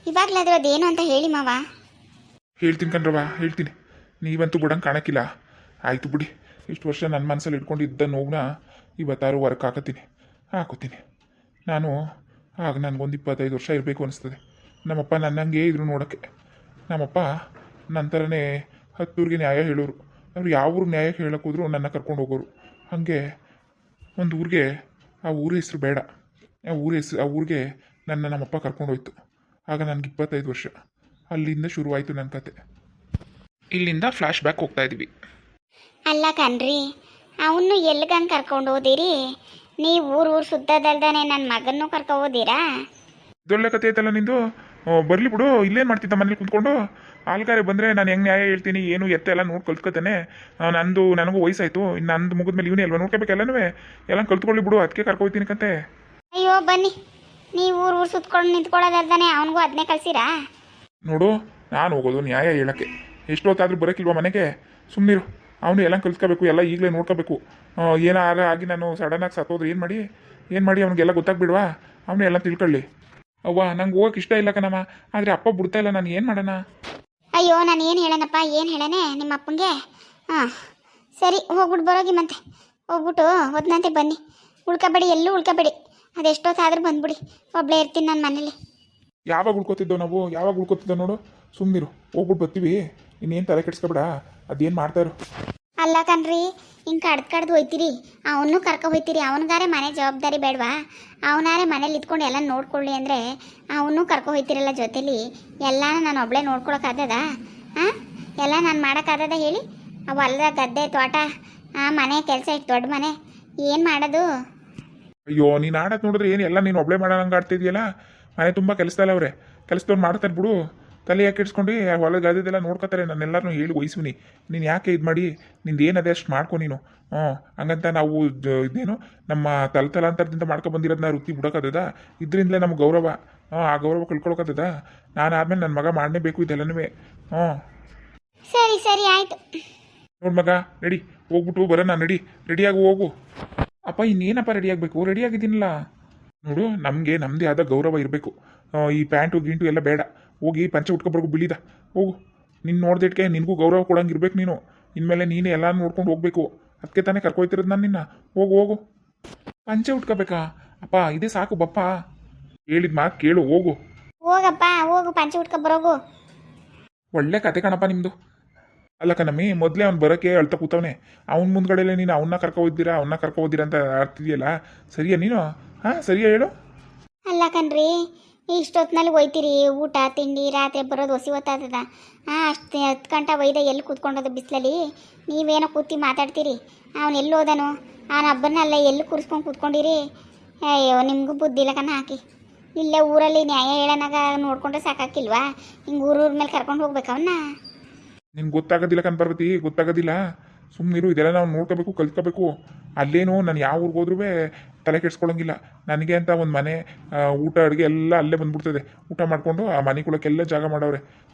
ಇವಾಗಲಾದ್ರೂ ಅದೇನು ಅಂತ ಹೇಳಿ ಮಾವ. ಹೇಳ್ತೀನಿ ಕಣ್ರವ, ಹೇಳ್ತೀನಿ. ನೀವಂತೂ ಬಿಡಂಗೆ ಕಾಣಕ್ಕಿಲ್ಲ. ಆಯಿತು ಬಿಡಿ. ಇಷ್ಟು ವರ್ಷ ನನ್ನ ಮನಸ್ಸಲ್ಲಿ ಇಟ್ಕೊಂಡಿದ್ದ ನೋವನ್ನ ಇವತ್ತಾರು ಹೊರಗೆ ಹಾಕೋತೀನಿ. ನಾನು ಆಗ ನನಗೊಂದು 25 ವರ್ಷ ಇರಬೇಕು ಅನಿಸ್ತದೆ. ನಮ್ಮಪ್ಪ ನನ್ನಂಗೆ ಇದ್ರು ನೋಡೋಕ್ಕೆ. ನಮ್ಮಪ್ಪ ನನ್ನ ಥರನೇ 10 ಊರಿಗೆ ನ್ಯಾಯ ಹೇಳೋರು. ಅವ್ರು ಯಾವ ಊರಿಗೆ ನ್ಯಾಯ ಹೇಳಕ್ಕೆ ಹೋದ್ರು ನನ್ನ ಕರ್ಕೊಂಡು ಹೋಗೋರು. ಹಾಗೆ ಒಂದು ಊರಿಗೆ, ಆ ಊರ ಹೆಸರು ಬೇಡ, ಆ ಊರಿಗೆ ನಮ್ಮಪ್ಪ ಕರ್ಕೊಂಡೋಯ್ತು. ಆಗ ನನಗೆ 25 ವರ್ಷ. ಅಲ್ಲಿಂದ ಶುರುವಾಯಿತು ನನ್ನ ಕತೆ. ಇಲ್ಲಿಂದ ಫ್ಲ್ಯಾಶ್ ಬ್ಯಾಕ್ ಹೋಗ್ತಾ ಇದ್ದೀವಿ. ಅಲ್ಲ ಕಣ್ರಿ, ಅವನು ಎಲ್ಲಿಗಂಗೆ ಕರ್ಕೊಂಡು ಹೋದಿರಿ? ನೀವು ಊರು ಸುತ್ತದಲ್ದಾನೆ ನನ್ನ ಮಗನ್ನೂ ಕರ್ಕೊ ಹೋದಿರಾ? ಇದೊಳ್ಳೆ ಕತೆ ಐತಲ್ಲ ನಿಂದು. ಬರಲಿ ಬಿಡು. ಇಲ್ಲೇನು ಮಾಡ್ತಿದ್ದ ಮನೇಲಿ ಕುಂತ್ಕೊಂಡು? ಆಲ್ಗಾರೆ ಬಂದರೆ ನಾನು ಹೆಂಗೆ ನ್ಯಾಯ ಹೇಳ್ತೀನಿ, ಏನು ಎತ್ತ ಎಲ್ಲ ನೋಡಿ ಕಲ್ತ್ಕೊತಾನೆ. ನನಗೂ ವಯಸ್ಸಾಯಿತು. ಇನ್ನು ನಂದು ಮುಗಿದ್ಮೇಲೆ ಇವನೇ ಅಲ್ವಾ ನೋಡ್ಕೋಬೇಕೆಲ್ಲನೂ. ಎಲ್ಲ ಕಲ್ತ್ಕೊಳ್ಳಿ ಬಿಡು, ಅದಕ್ಕೆ ಕರ್ಕೊಯ್ತೀನಿ ಕತೆ. ಅಯ್ಯೋ ಬನ್ನಿ, ನೀವು ಊರು ಸುತ್ಕೊಂಡು ನಿಂತ್ಕೊಳ್ಳೋದಲ್ದಾನೆ ಅವನಿಗೂ ಅದನ್ನೇ ಕಳ್ಸಿರಾ? ನೋಡು, ನಾನು ಹೋಗೋದು ನ್ಯಾಯ ಹೇಳೋಕ್ಕೆ. ಎಷ್ಟೊತ್ತಾದರೂ ಬರೋಕ್ಕಿಲ್ವ ಮನೆಗೆ? ಸುಮ್ಮನಿರು. ಅವನು ಎಲ್ಲ ಕಲ್ತ್ಕೋಬೇಕು, ಎಲ್ಲ ಈಗಲೇ ನೋಡ್ಕೋಬೇಕು. ಏನಾರ ಆಗಿ ನಾನು ಸಡನ್ನಾಗಿ ಸತ್ತೋದ್ರೆ ಏನು ಮಾಡಿ ಅವ್ನಿಗೆಲ್ಲ ಗೊತ್ತಾಗ್ಬಿಡ್ವಾ? ಅವನು ಎಲ್ಲ ತಿಳ್ಕೊಳ್ಳಿ. ಅವ್ವ, ನಂಗೆ ಹೋಗೋಕೆ ಇಷ್ಟ ಇಲ್ಲ ಕಣಮ್ಮ, ಆದರೆ ಅಪ್ಪ ಬಿಡ್ತಾ ಇಲ್ಲ. ನಾನು ಏನು ಮಾಡೋಣ? ಅಯ್ಯೋ, ನಾನು ಏನು ಹೇಳೋಣಪ್ಪ, ಏನು ಹೇಳನೆ ನಿಮ್ಮ ಅಪ್ಪನಿಗೆ? ಹಾಂ ಸರಿ, ಹೋಗ್ಬಿಟ್ಟು ಬರೋಗಿ ಮತ್ತೆ. ಹೋಗ್ಬಿಟ್ಟು ಹೊದ್ನಂತೆ ಬನ್ನಿ. ಉಳ್ಕೊಬೇಡಿ, ಎಲ್ಲೂ ಉಳ್ಕೊಬೇಡಿ. ಅದೆಷ್ಟೊತ್ತಾದ್ರೂ ಬಂದ್ಬಿಡಿ. ಒಬ್ಬಳೇ ಇರ್ತೀನಿ ನಾನು ಮನೇಲಿ. ಯಾವಾಗ ಉಳ್ಕೊತಿದ್ದೋ ನೋಡು. ಸುಮ್ಮನಿರು, ಹೋಗ್ಬಿಟ್ಟು ಬರ್ತೀವಿ. ಇನ್ನೇನು ತಲೆ ಕೆಡ್ಸ್ಕೊಬೇಡ. ಅದೇನು ಮಾಡ್ತಾಯಿರು. ಅಲ್ಲ ಕಣ್ರಿ, ಹಿಂಗೆ ಕಡ್ದು ಹೋಯ್ತೀರಿ, ಅವನು ಕರ್ಕೊ ಹೋಯ್ತೀರಿ. ಅವನಿಗಾರೆ ಮನೆ ಜವಾಬ್ದಾರಿ ಬೇಡವಾ? ಅವನಾರೆ ಮನೇಲಿ ಇದ್ಕೊಂಡು ಎಲ್ಲ ನೋಡ್ಕೊಳ್ಳಿ ಅಂದರೆ ಅವನು ಕರ್ಕೊ ಹೋಯ್ತಿರಲ್ಲ ಜೊತೇಲಿ. ಎಲ್ಲನೂ ನಾನು ಒಬ್ಬಳೇ ನೋಡ್ಕೊಳಕ್ಕಾಗದ? ಹಾಂ, ಎಲ್ಲ ನಾನು ಮಾಡೋಕ್ಕಾಗದ ಹೇಳಿ? ಅವು ಹೊಲ್ದ ಗದ್ದೆ ತೋಟ, ಮನೆ ಕೆಲಸ ಇಟ್ಟು ದೊಡ್ಡ ಮನೆ, ಏನು ಮಾಡೋದು? ಅಯ್ಯೋ, ನೀನು ಆಡೋದು ನೋಡಿದ್ರೆ ಏನು ಎಲ್ಲ ನೀನು ಒಬ್ಬಳೇ ಮಾಡೋಂಗೆ ಆಡ್ತಿದ್ಯಲ್ಲ. ಮನೆ ತುಂಬ ಕೆಲಸದಲ್ಲ ಅವರೇ, ಕೆಲಸದವ್ರು ಮಾಡ್ತಾರೆ ಬಿಡು. ತಲೆ ಯಾಕೆ ಇಡ್ಸ್ಕೊಂಡು ಹೊಲ ಗದ್ದೆದೆಲ್ಲ ನೋಡ್ಕೊತಾರೆ. ನಾನೆಲ್ಲರೂ ಹೇಳಿ ವಹಿಸ್ವಿನಿ. ನೀನು ಯಾಕೆ ಇದು ಮಾಡಿ, ನಿಂದು ಏನದೆ ಅಷ್ಟು ಮಾಡ್ಕೊ ನೀನು. ಹಂಗಂತ ನಾವು ಇದೇನು ನಮ್ಮ ತಲಾಂತರದಿಂದ ಮಾಡ್ಕೊಬಂದಿರೋದನ್ನ ವೃತ್ತಿ ಬಿಡೋಕ್ಕದ? ಇದರಿಂದಲೇ ನಮ್ಗೆ ಗೌರವ. ಆ ಗೌರವ ಕಳ್ಕೊಳಕ್ಕದ? ನಾನು ಆದಮೇಲೆ ನನ್ನ ಮಗ ಮಾಡಲೇಬೇಕು ಇದೆಲ್ಲನೂ. ಸರಿ ಸರಿ ಆಯಿತು. ನೋಡು ಮಗ, ರೆಡಿ ಹೋಗ್ಬಿಟ್ಟು ಬರೋಣ. ರೆಡಿಯಾಗಿ ಹೋಗು. ಅಪ್ಪ, ಇನ್ನೇನಪ್ಪ ರೆಡಿಯಾಗಬೇಕು? ರೆಡಿಯಾಗಿದ್ದೀನಲ್ಲ. ನೋಡು, ನಮ್ಮದೇ ಆದ ಗೌರವ ಇರಬೇಕು. ಈ ಪ್ಯಾಂಟು ಗೀಂಟು ಎಲ್ಲ ಬೇಡ. ಹೋಗಿ ಪಂಚೆ ಉಟ್ಕೊಬರ್ಗು ಬಿಳಿದ. ಹೋಗು. ನಿನ್ನ ನೋಡ್ದಿಟ್ಕೆ ನಿನಗೂ ಗೌರವ ಕೊಡಂಗಿರ್ಬೇಕು ನೀನು. ಇನ್ಮೇಲೆ ನೀನು ಎಲ್ಲ ನೋಡ್ಕೊಂಡು ಹೋಗ್ಬೇಕು. ಅದಕ್ಕೆ ತಾನೇ ಕರ್ಕೊಯ್ತಿರೋದು ನಾನು ನಿನ್ನ. ಹೋಗು. ಪಂಚೆ ಉಟ್ಕೋಬೇಕಾ? ಅಪ್ಪ, ಇದೇ ಸಾಕು ಬಪ್ಪ. ಹೇಳಿದ ಮಾತು ಕೇಳು, ಹೋಗು. ಹೋಗಪ್ಪ, ಹೋಗು, ಪಂಚೆ ಉಟ್ಕೊಬರೋಗು. ಒಳ್ಳೆ ಕತೆ ಕಣಪ್ಪ ನಿಮ್ಮದು. ಅಲ್ಲ ಕಣಮ್ಮಿ, ಮೊದಲೇ ಅವ್ನು ಬರೋಕ್ಕೆ ಅಳ್ತಾ ಕೂತವನೆ. ಅವ್ನ ಮುಂದ್ಗಡೆಯಲ್ಲೇ ನೀನು ಅವನ್ನ ಕರ್ಕೊ ಹೋದ್ದೀರಾ ಅಂತ ಆಡ್ತಿದ್ಯಲ್ಲ. ಸರಿಯಾ ನೀನು? ಹಾಂ, ಸರಿಯಾ ಹೇಳು. ಅಲ್ಲ ಕಣ್ರಿ, ಇಷ್ಟೊತ್ತಿನಲ್ಲಿ ಒಯ್ತೀರಿ ಊಟ ತಿಂಡಿ, ರಾತ್ರಿ ಬರೋದು ಹೊಸಿ ಹೊತ್ತಾಗ್ತದ? ಅಷ್ಟು 10 ಗಂಟೆ ಒಯ್ದ ಎಲ್ಲಿ ಕೂತ್ಕೊಂಡೋದು ಬಿಸಿಲಲ್ಲಿ? ನೀವೇನೋ ಕೂತಿ ಮಾತಾಡ್ತೀರಿ. ಅವನು ಎಲ್ಲಿ ಹೋದನು? ಅವನ ಹಬ್ಬನಲ್ಲ ಎಲ್ಲಿ ಕೂರಿಸ್ಕೊಂಡು ಕೂತ್ಕೊಂಡಿರಿ? ಅಯ್ಯೋ, ನಿಮಗೂ ಬುದ್ಧಿ ಇಲ್ಲ ಕಣ ಹಾಕಿ. ಇಲ್ಲೇ ಊರಲ್ಲಿ ನ್ಯಾಯ ಹೇಳೋನಾಗ ನೋಡ್ಕೊಂಡ್ರೆ ಸಾಕಾಕಿಲ್ವಾ? ಹಿಂಗೆ ಊರೂರ ಮೇಲೆ ಕರ್ಕೊಂಡು ಹೋಗ್ಬೇಕು ಅವನ್ನ? ನಿನ್ಗೆ ಗೊತ್ತಾಗೋದಿಲ್ಲ ಪಾರ್ವತಿ, ಗೊತ್ತಾಗೋದಿಲ್ಲ. ಸುಮ್ಮನಿರು. ಇದೆಲ್ಲ ನಾವು ನೋಡ್ಕೋಬೇಕು, ಕಲ್ತ್ಕೋಬೇಕು. ಅಲ್ಲೇನು ನಾನು ಯಾವ ಊರಿಗೆ ಹೋದ್ರೂ ತಲೆ ಕೆಡ್ಸ್ಕೊಳಂಗಿಲ್ಲ. ನನಗೆ ಅಂತ ಒಂದು ಮನೆ, ಊಟ ಅಡುಗೆ ಎಲ್ಲ ಅಲ್ಲೇ ಬಂದ್ಬಿಡ್ತದೆ. ಊಟ ಮಾಡಿಕೊಂಡು ಆ ಮನೆಗಳಕ್ಕೆಲ್ಲ ಜಾಗ ಮಾಡವ್ರೆ.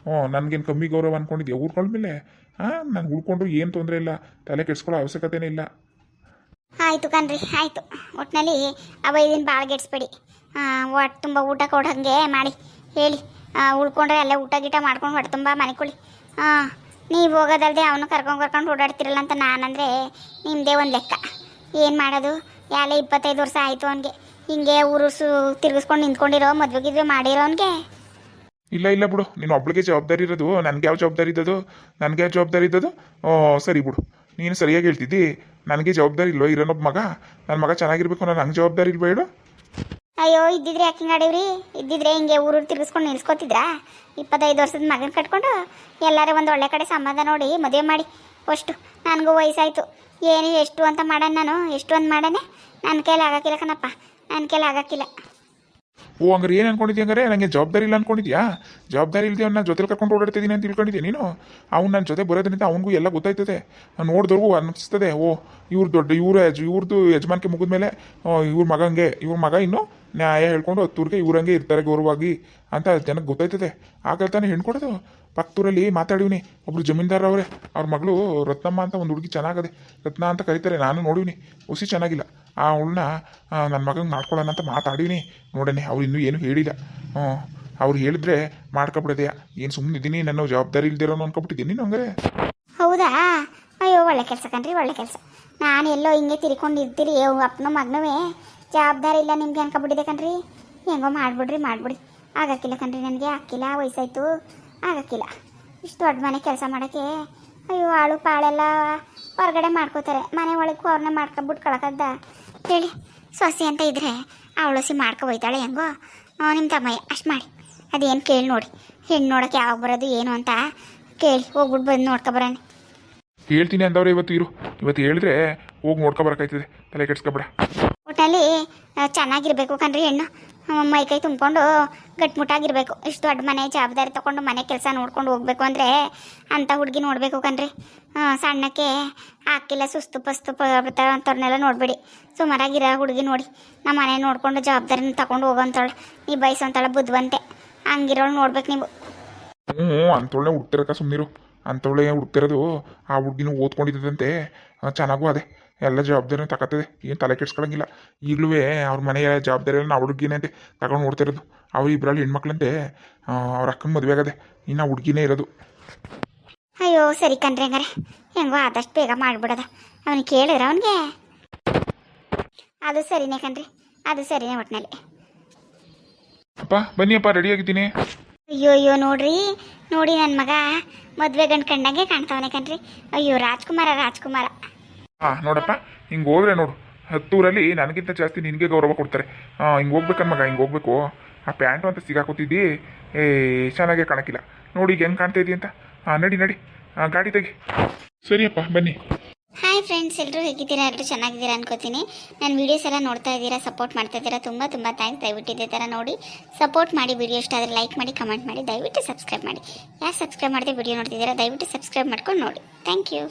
ನನಗೇನು ಕಮ್ಮಿ ಗೌರವ ಅಂದ್ಕೊಂಡಿದ್ಯಾ ಊರ್ಗಳ ಮೇಲೆ? ನಾನು ಉಳ್ಕೊಂಡ್ರು ಏನು ತೊಂದರೆ ಇಲ್ಲ. ತಲೆ ಕೆಡ್ಸ್ಕೊಳ್ಳೋ ಅವಶ್ಯಕತೆನೇ ಇಲ್ಲ. ಆಯಿತು ಕಣ್ರಿ, ಆಯಿತು. ಒಟ್ಟಿನಲ್ಲಿ ಇದನ್ನು ಭಾಳ ಗೆಡ್ಸ್ಬೇಡಿ. ಹೊಟ್ಟೆ ತುಂಬ ಊಟ ಕೊಡೋಂಗೆ ಮಾಡಿ ಹೇಳಿ. ಉಳ್ಕೊಂಡ್ರೆ ಅಲ್ಲೇ ಊಟ ಗೀಟ ಮಾಡ್ಕೊಂಡು ಹೊಟ್ಟೆ ತುಂಬ ಮನೆಕೊಳ್ಳಿ. ನೀವು ಹೋಗೋದಲ್ಲದೆ ಅವನು ಕರ್ಕೊಂಡು ಓಡಾಡ್ತಿರಲ್ಲ ಅಂತ ನಾನಂದರೆ ನಿಮ್ಮದೇ ಒಂದು ಲೆಕ್ಕ. ಏನು ಮಾಡೋದು? ಯಾಲೇ 25 ವರ್ಷ ಆಯಿತು ಅವನಿಗೆ ಹಿಂಗೆ ಊರು ತಿರ್ಗಿಸ್ಕೊಂಡು ನಿಂತ್ಕೊಂಡಿರೋ, ಮದುವೆಗಿದ್ವಿ ಮಾಡಿರೋನ್ಗೆ. ಇಲ್ಲ ಬಿಡು. ನೀನು ಒಬ್ಳಿಗೆ ಜವಾಬ್ದಾರಿ ಇರೋದು. ನನಗೆ ಯಾವ ಜವಾಬ್ದಾರಿ ಇದ್ದದು? ಸರಿ ಬಿಡು. ನೀನು ಸರಿಯಾಗಿ ಹೇಳ್ತಿದ್ದಿ. ನನಗೆ ಜವಾಬ್ದಾರಿ ಇಲ್ವೋ? ಇರೋನೊಬ್ಬ ಮಗ, ನನ್ನ ಮಗ ಚೆನ್ನಾಗಿರ್ಬೇಕು. ನಾನು ಹಂಗೆ ಜವಾಬ್ದಾರಿ ಇಲ್ವ ಹೇಳು? ಅಯ್ಯೋ, ಇದ್ದಿದ್ರೆ ಯಾಕೆ ಹಿಂಗೆ ಆಡೀವ್ರಿ? ಇದ್ದಿದ್ರೆ ಹಿಂಗೆ ಊರು ತಿರ್ಗಿಸ್ಕೊಂಡು ನಿಲ್ಸ್ಕೊತಿದ್ರಾ? 25 ವರ್ಷದ ಮಗನ ಕಟ್ಕೊಂಡು ಎಲ್ಲರೂ ಒಂದು ಒಳ್ಳೆ ಕಡೆ ಸಂಬಂಧ ನೋಡಿ ಮದುವೆ ಮಾಡಿ. ಅಷ್ಟು ನನಗೂ ವಯಸ್ಸಾಯಿತು. ಏನು ಎಷ್ಟು ಅಂತ ಮಾಡೋಣ ನಾನು? ಎಷ್ಟು ಅಂತ ಮಾಡೋಣ? ನನ್ನ ಕೈಲಿ ಆಗೋಕ್ಕಿಲ್ಲ ಕಣಪ್ಪ, ನನ್ನ ಕೈಲಿ ಆಗೋಕ್ಕಿಲ್ಲ. ಹಂಗಾರೆ ಏನು ಅನ್ಕೊಂಡಿದ್ಯಾ? ಹಂಗಾರೆ ನನಗೆ ಜವಾಬ್ದಾರಿ ಇಲ್ಲ ಅನ್ಕೊಂಡಿದ್ಯಾ? ಜವಾಬ್ದಾರಿ ಇಲ್ಲದೆ ಅವ್ನ ಜೊತೆಲಿ ಕರ್ಕೊಂಡು ಓಡಾಡ್ತಿದ್ದೀನಿ ಅಂತ ತಿಳ್ಕೊಂಡಿದ್ಯಾ ನೀನು? ಅವ್ನು ನನ್ನ ಜೊತೆ ಬರೋದ್ರಿಂದ ಅವ್ನಿಗೂ ಎಲ್ಲ ಗೊತ್ತಾಯ್ತದೆ. ನೋಡಿದವ್ರಿಗೂ ಅನ್ನಿಸ್ತದೆ, ಇವ್ರದ್ದು ಯಜಮಾನಿಕೆ ಮುಗಿದ್ಮೇಲೆ ಇವ್ರ ಮಗ ಇನ್ನು ನ್ಯಾಯ ಹೇಳ್ಕೊಂಡು 10 ಊರಿಗೆ ಇವ್ರಂಗೆ ಇರ್ತಾರೆ ಗೌರವವಾಗಿ ಅಂತ ಜನಕ್ಕೆ ಗೊತ್ತಾಯ್ತದೆ. ಆಗ ತಾನೇ ಹೆಣ್ಣು ಕೊಡೋದು. ಪಕ್ಕದೂರಲ್ಲಿ ಮಾತಾಡಿವ್ನಿ, ಒಬ್ರು ಜಮೀನ್ದಾರ ಅವರೇ. ಅವ್ರ ಮಗಳು ರತ್ನಮ್ಮ ಅಂತ ಒಂದು ಹುಡುಗಿ ಚೆನ್ನಾಗದೆ, ರತ್ನ ಅಂತ ಕರೀತಾರೆ. ನಾನು ನೋಡಿವ್ನಿ, ಹುಸಿ ಚೆನ್ನಾಗಿಲ್ಲ. ಆ ಅವಳನ್ನ ನನ್ನ ಮಗಂಗೆ ಮಾಡ್ಕೊಳ್ಳೋಣ ಅಂತ ಮಾತಾಡಿವ್ನಿ. ನೋಡೇನೆ, ಅವ್ರು ಇನ್ನೂ ಏನು ಹೇಳಿಲ್ಲ. ಅವ್ರು ಹೇಳಿದ್ರೆ ಮಾಡ್ಕೊಬಿಡೋದೆಯ ಏನು ಸುಮ್ಮನೆ ಇದ್ದೀನಿ ನನ್ನ ಜವಾಬ್ದಾರಿ ಇಲ್ದಿರೋನು ಅನ್ಕೊಬಿಟ್ಟಿದ್ದೀನಿ ನಂಗೆ. ಹೌದಾ? ಅಯ್ಯೋ ಒಳ್ಳೆ ಕೆಲಸ ಕಣ್ರಿ, ಒಳ್ಳೆ ಕೆಲಸ. ನಾನು ಎಲ್ಲೋ ಹಿಂಗೆ ತಿರ್ಕೊಂಡಿರ್ತೀರಿ ಅಪ್ಪನ ಮಗನವೇ ಜವಾಬ್ದಾರಿ ಇಲ್ಲ ನಿಮ್ಗೆ ಅನ್ಕೊಬಿಟ್ಟಿದೆ ಕಣ್ರಿ. ಹೆಂಗೋ ಮಾಡಿಬಿಡಿ. ಆಗಕ್ಕಿಲ್ಲ ಕಣ್ರಿ, ನನಗೆ ಹಾಕಿಲ್ಲ, ವಯಸ್ಸಾಯ್ತು, ಆಗಕ್ಕಿಲ್ಲ ಇಷ್ಟು ದೊಡ್ಡ ಮನೆ ಕೆಲಸ ಮಾಡೋಕ್ಕೆ. ಅಯ್ಯೋ ಆಳು ಪಾಳೆಲ್ಲ ಹೊರಗಡೆ ಮಾಡ್ಕೋತಾರೆ, ಮನೆ ಒಳಗೂ ಅವ್ರನ್ನ ಮಾಡ್ಕೊಬಿಟ್ಟು ಕಳಕದ್ದ ಹೇಳಿ. ಸೊಸೆ ಅಂತ ಇದ್ರೆ ಅವಳಸಿ ಮಾಡ್ಕೊ ಹೋಯ್ತಾಳೆ ಹೆಂಗೋ ನಿಮ್ಮ ತಮ್ಮಯ್ಯ. ಅಷ್ಟು ಮಾಡಿ ಅದೇನು ಕೇಳಿ ನೋಡಿ, ಹೆಣ್ಣು ನೋಡೋಕೆ ಯಾವಾಗ ಬರೋದು ಏನು ಅಂತ ಕೇಳಿ ಹೋಗ್ಬಿಟ್ಟು ಬಂದು ನೋಡ್ಕೊಬರೋಣ. ಹೇಳ್ತೀನಿ ಅಂದವ್ರೆ ಇವತ್ತು ಹೇಳಿದ್ರೆ ಹೋಗಿ ನೋಡ್ಕೊಬರಕಾಯ್ತದೆ, ತಲೆ ಕೆಡ್ಸ್ಕೊಬೇಡ. ಒಟ್ಟಿನಲ್ಲಿ ಚೆನ್ನಾಗಿರ್ಬೇಕು ಕಣ್ರಿ ಹೆಣ್ಣು, ಮೈಕೈ ತುಂಬಿಕೊಂಡು ಗಟ್ಮುಟ್ಟಾಗಿರ್ಬೇಕು. ಇಷ್ಟು ದೊಡ್ಡ ಮನೆ ಜವಾಬ್ದಾರಿ ತೊಗೊಂಡು ಮನೆ ಕೆಲಸ ನೋಡ್ಕೊಂಡು ಹೋಗ್ಬೇಕು ಅಂದರೆ ಅಂಥ ಹುಡುಗಿ ನೋಡಬೇಕು ಕಣ್ರಿ. ಸಣ್ಣಕ್ಕೆ ಹಾಕಿಲ್ಲ ಸುಸ್ತು ಪಸ್ತು ಅಂಥವ್ರನ್ನೆಲ್ಲ ನೋಡಬೇಡಿ, ಸುಮಾರಾಗಿರೋ ಹುಡುಗಿ ನೋಡಿ. ನಮ್ಮ ಮನೆ ನೋಡ್ಕೊಂಡು ಜವಾಬ್ದಾರಿನ ತಗೊಂಡು ಹೋಗೋಂಥವಳು, ನೀ ಬಯಸೋಂಥಳ ಬುದ್ಧಿವಂತೆ, ಹಂಗಿರೋಳು ನೋಡ್ಬೇಕು ನೀವು. ಅಂಥವಳನ್ನೇ ಹುಡ್ತಿರಕ್ಕ ಸುಮ್ಮನಿರು. ಅಂಥವಳೆ ಹುಡ್ತಿರೋದು ಆ ಹುಡುಗಿನೂ ಓದ್ಕೊಂಡಿದ್ದಂತೆ, ಚೆನ್ನಾಗೂ ಅದೇ ಎಲ್ಲ ಜವಾಬ್ದಾರಿನೂ ತಗೋತದೆ, ಏನು ತಲೆ ಕೆಡ್ಸ್ಕೊಳಂಗಿಲ್ಲ. ಈಗಲೂ ಅವ್ರ ಮನೆಯ ಜವಾಬ್ದಾರಿಯೆಲ್ಲ ನಾವು ಹುಡುಗಿನೇ ಅಂತೆ ತಗೊಂಡು ನೋಡ್ತಿರೋದು. ಅವ್ರು ಇಬ್ಬರಲ್ಲಿ ಹೆಣ್ಮಕ್ಳಂತೆ, ಅವ್ರ ಅಕ್ಕನ ಮದುವೆ ಆಗದೆ, ಇನ್ನು ಹುಡುಗಿನೇ ಇರೋದು. ಅಯ್ಯೋ ಸರಿ ಕಣ್ರಿ, ಹಂಗಾರೆ ಹೆಂಗೋ ಆದಷ್ಟು ಬೇಗ ಮಾಡಿಬಿಡೋದ. ಅವನಿಗೆ ಕೇಳಿದ್ರೆ ಅವನಿಗೆ ಅದು ಸರಿನೇ ಕಣ್ರಿ, ಅದು ಸರಿನೇ. ಒಟ್ಟಿನಲ್ಲಿ ಅಪ್ಪ ಬನ್ನಿಯಪ್ಪ, ರೆಡಿಯಾಗಿದ್ದೀನಿ. ಅಯ್ಯೋ ನೋಡಿ ನನ್ನ ಮಗ ಮದುವೆ ಗಂಡು ಕಂಡಂಗೆ ಕಾಣ್ತಾವನೆ ಕಣ್ರಿ. ಅಯ್ಯೋ ರಾಜ್ಕುಮಾರ. ಹಾಂ ನೋಡಪ್ಪ, ಹಿಂಗೆ ಹೋದ್ರೆ ನೋಡು 10 ಊರಲ್ಲಿ ನನಗಿಂತ ಜಾಸ್ತಿ ನಿನಗೆ ಗೌರವ ಕೊಡ್ತಾರೆ. ಹಿಂಗೆ ಹೋಗ್ಬೇಕನ್ ಮಗ, ಹಿಂಗೆ ಹೋಗ್ಬೇಕು. ಆ ಪ್ಯಾಂಟು ಅಂತ ಸಿಗಾಕೋತಿದ್ದಿ, ಚೆನ್ನಾಗೇ ಕಾಣಕ್ಕಿಲ್ಲ ನೋಡಿ, ಈಗ ಹೆಂಗೆ ಕಾಣ್ತಾ ಇದ್ದೀ ಅಂತ. ನಡಿ ಗಾಡಿ ತೆಗಿ. ಸರಿಯಪ್ಪ ಬನ್ನಿ. ಹಾಯ್ ಫ್ರೆಂಡ್ಸ್, ಎಲ್ಲರೂ ಹೇಗಿದ್ದೀರಾ? ಎಲ್ಲರೂ ಚೆನ್ನಾಗಿದ್ದೀರಾ ಅನ್ಕೋತೀನಿ. ನನ್ನ ವೀಡಿಯೋಸ್ ಎಲ್ಲ ನೋಡ್ತಾ ಇದ್ದೀರಾ, ಸಪೋರ್ಟ್ ಮಾಡ್ತಾ ಇದ್ದೀರಾ, ತುಂಬ ಥ್ಯಾಂಕ್ಸ್. ದಯವಿಟ್ಟು ಇದೇ ಥರ ನೋಡಿ ಸಪೋರ್ಟ್ ಮಾಡಿ. ವಿಡಿಯೋ ಇಷ್ಟ ಆದರೆ ಲೈಕ್ ಮಾಡಿ, ಕಮೆಂಟ್ ಮಾಡಿ, ದಯವಿಟ್ಟು ಸಬ್ಸ್ಕ್ರೈಬ್ ಮಾಡಿ. ಯಾರು ಸಬ್ಸ್ಕ್ರೈಬ್ ಮಾಡಿದೆ ವಿಡಿಯೋ ನೋಡ್ತಿದ್ದೀರಾ, ದಯವಿಟ್ಟು ಸಬ್ಸ್ಕ್ರೈಬ್ ಮಾಡ್ಕೊಂಡು ನೋಡಿ. Thank you.